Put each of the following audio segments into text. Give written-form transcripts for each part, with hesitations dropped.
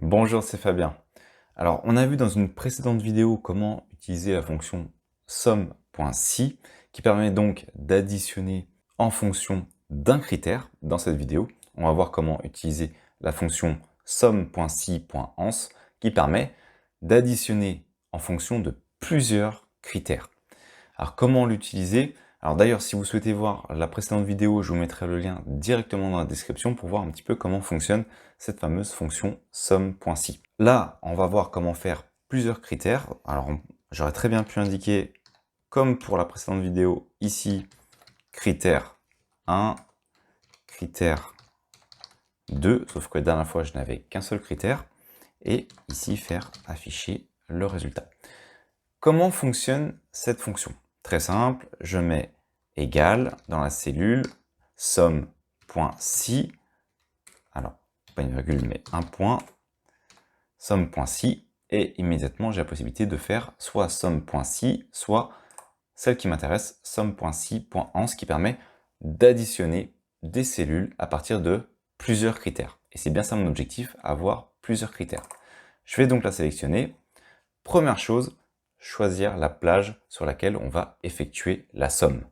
Bonjour, c'est Fabien. Alors, on a vu dans une précédente vidéo comment utiliser la fonction somme.si qui permet donc d'additionner en fonction d'un critère. Dans cette vidéo, on va voir comment utiliser la fonction somme.si.ans qui permet d'additionner en fonction de plusieurs critères. Alors, comment l'utiliser? Alors d'ailleurs, si vous souhaitez voir la précédente vidéo, je vous mettrai le lien directement dans la description pour voir un petit peu comment fonctionne cette fameuse fonction somme.si. Là, on va voir comment faire plusieurs critères. Alors, j'aurais très bien pu indiquer, comme pour la précédente vidéo, ici, critère 1, critère 2, sauf que la dernière fois, je n'avais qu'un seul critère, et ici, faire afficher le résultat. Comment fonctionne cette fonction? Très simple, je mets égal dans la cellule somme.si, alors pas une virgule mais un point, somme.si, et immédiatement j'ai la possibilité de faire soit somme.si, soit celle qui m'intéresse, somme.si.ans, qui permet d'additionner des cellules à partir de plusieurs critères. Et c'est bien ça mon objectif, avoir plusieurs critères. Je vais donc la sélectionner. Première chose, choisir la plage sur laquelle on va effectuer la somme.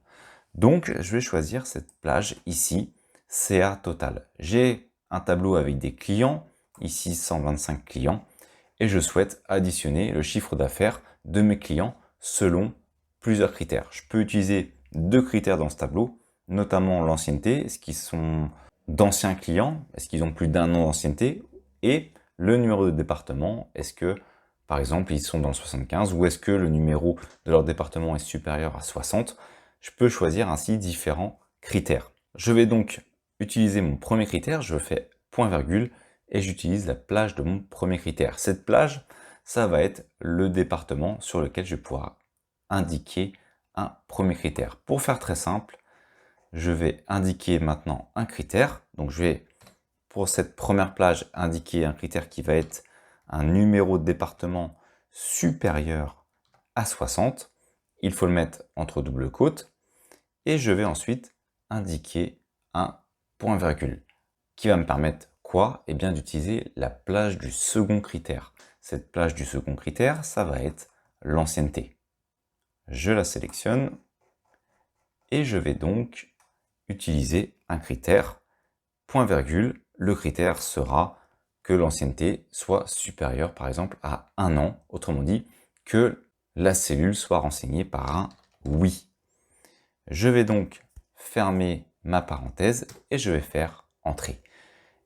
Donc, je vais choisir cette plage ici, CA total. J'ai un tableau avec des clients, ici 125 clients, et je souhaite additionner le chiffre d'affaires de mes clients selon plusieurs critères. Je peux utiliser deux critères dans ce tableau, notamment l'ancienneté, est-ce qu'ils sont d'anciens clients, est-ce qu'ils ont plus d'un an d'ancienneté, et le numéro de département, est-ce que par exemple, ils sont dans le 75, ou est-ce que le numéro de leur département est supérieur à 60? Je peux choisir ainsi différents critères. Je vais donc utiliser mon premier critère, je fais point virgule, et j'utilise la plage de mon premier critère. Cette plage, ça va être le département sur lequel je vais pouvoir indiquer un premier critère. Pour faire très simple, je vais indiquer maintenant un critère. Donc je vais, pour cette première plage, indiquer un critère qui va être un numéro de département supérieur à 60. Il faut le mettre entre double côtes. Et je vais ensuite indiquer un point virgule qui va me permettre quoi? Eh bien d'utiliser la plage du second critère. Cette plage du second critère, ça va être l'ancienneté. Je la sélectionne et je vais donc utiliser un critère point virgule. Le critère sera que l'ancienneté soit supérieure par exemple à 1 an, autrement dit que la cellule soit renseignée par un oui. Je vais donc fermer ma parenthèse et je vais faire entrer.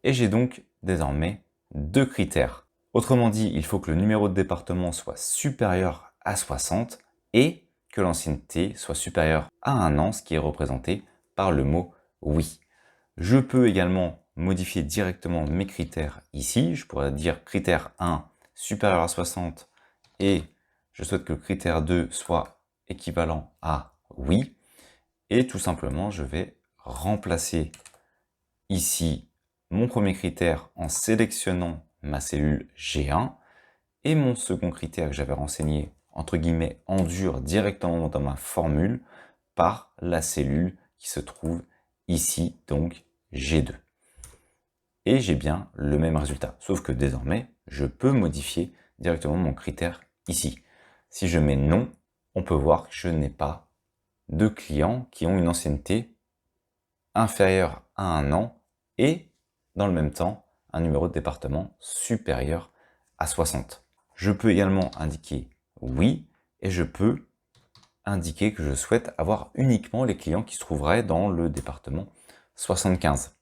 Et j'ai donc désormais deux critères. Autrement dit, il faut que le numéro de département soit supérieur à 60 et que l'ancienneté soit supérieure à 1 an, ce qui est représenté par le mot oui. Je peux également modifier directement mes critères ici. Je pourrais dire critère 1 supérieur à 60 et je souhaite que le critère 2 soit équivalent à oui. Et tout simplement, je vais remplacer ici mon premier critère en sélectionnant ma cellule G1 et mon second critère que j'avais renseigné entre guillemets en dur directement dans ma formule par la cellule qui se trouve ici, donc G2. Et j'ai bien le même résultat, sauf que désormais, je peux modifier directement mon critère ici. Si je mets non, on peut voir que je n'ai pas de clients qui ont une ancienneté inférieure à 1 an et, dans le même temps, un numéro de département supérieur à 60. Je peux également indiquer oui et je peux indiquer que je souhaite avoir uniquement les clients qui se trouveraient dans le département 75.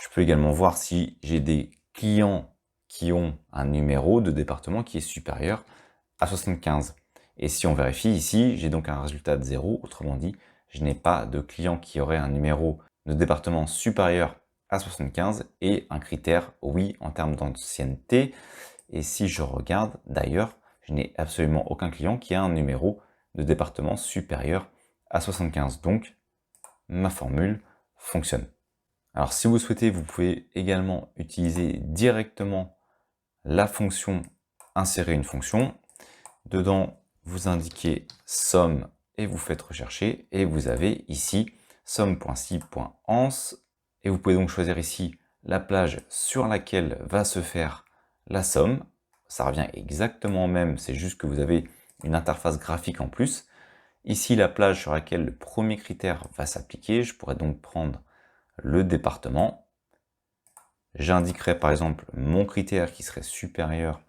Je peux également voir si j'ai des clients qui ont un numéro de département qui est supérieur à 75. Et si on vérifie ici, j'ai donc un résultat de 0, autrement dit, je n'ai pas de client qui aurait un numéro de département supérieur à 75 et un critère oui en termes d'ancienneté. Et si je regarde d'ailleurs, je n'ai absolument aucun client qui a un numéro de département supérieur à 75. Donc, ma formule fonctionne. Alors si vous souhaitez, vous pouvez également utiliser directement la fonction insérer une fonction. Dedans, vous indiquez somme et vous faites rechercher et vous avez ici somme.si.ans et vous pouvez donc choisir ici la plage sur laquelle va se faire la somme, ça revient exactement au même, c'est juste que vous avez une interface graphique en plus. Ici, la plage sur laquelle le premier critère va s'appliquer, je pourrais donc prendre le département. J'indiquerai par exemple mon critère qui serait supérieur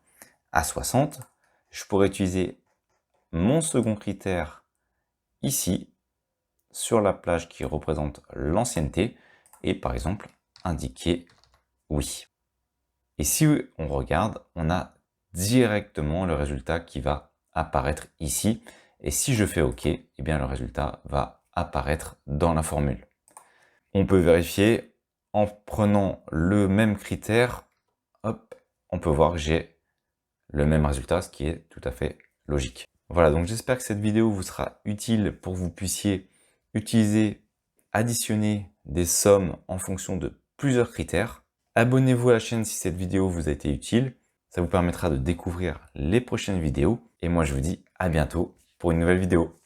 à 60. Je pourrais utiliser mon second critère ici, sur la plage qui représente l'ancienneté, et par exemple indiquer oui. Et si on regarde, on a directement le résultat qui va apparaître ici. Et si je fais OK, eh bien le résultat va apparaître dans la formule. On peut vérifier en prenant le même critère, hop, on peut voir que j'ai le même résultat, ce qui est tout à fait logique. Voilà, donc j'espère que cette vidéo vous sera utile pour que vous puissiez utiliser, additionner des sommes en fonction de plusieurs critères. Abonnez-vous à la chaîne si cette vidéo vous a été utile. Ça vous permettra de découvrir les prochaines vidéos. Et moi, je vous dis à bientôt pour une nouvelle vidéo.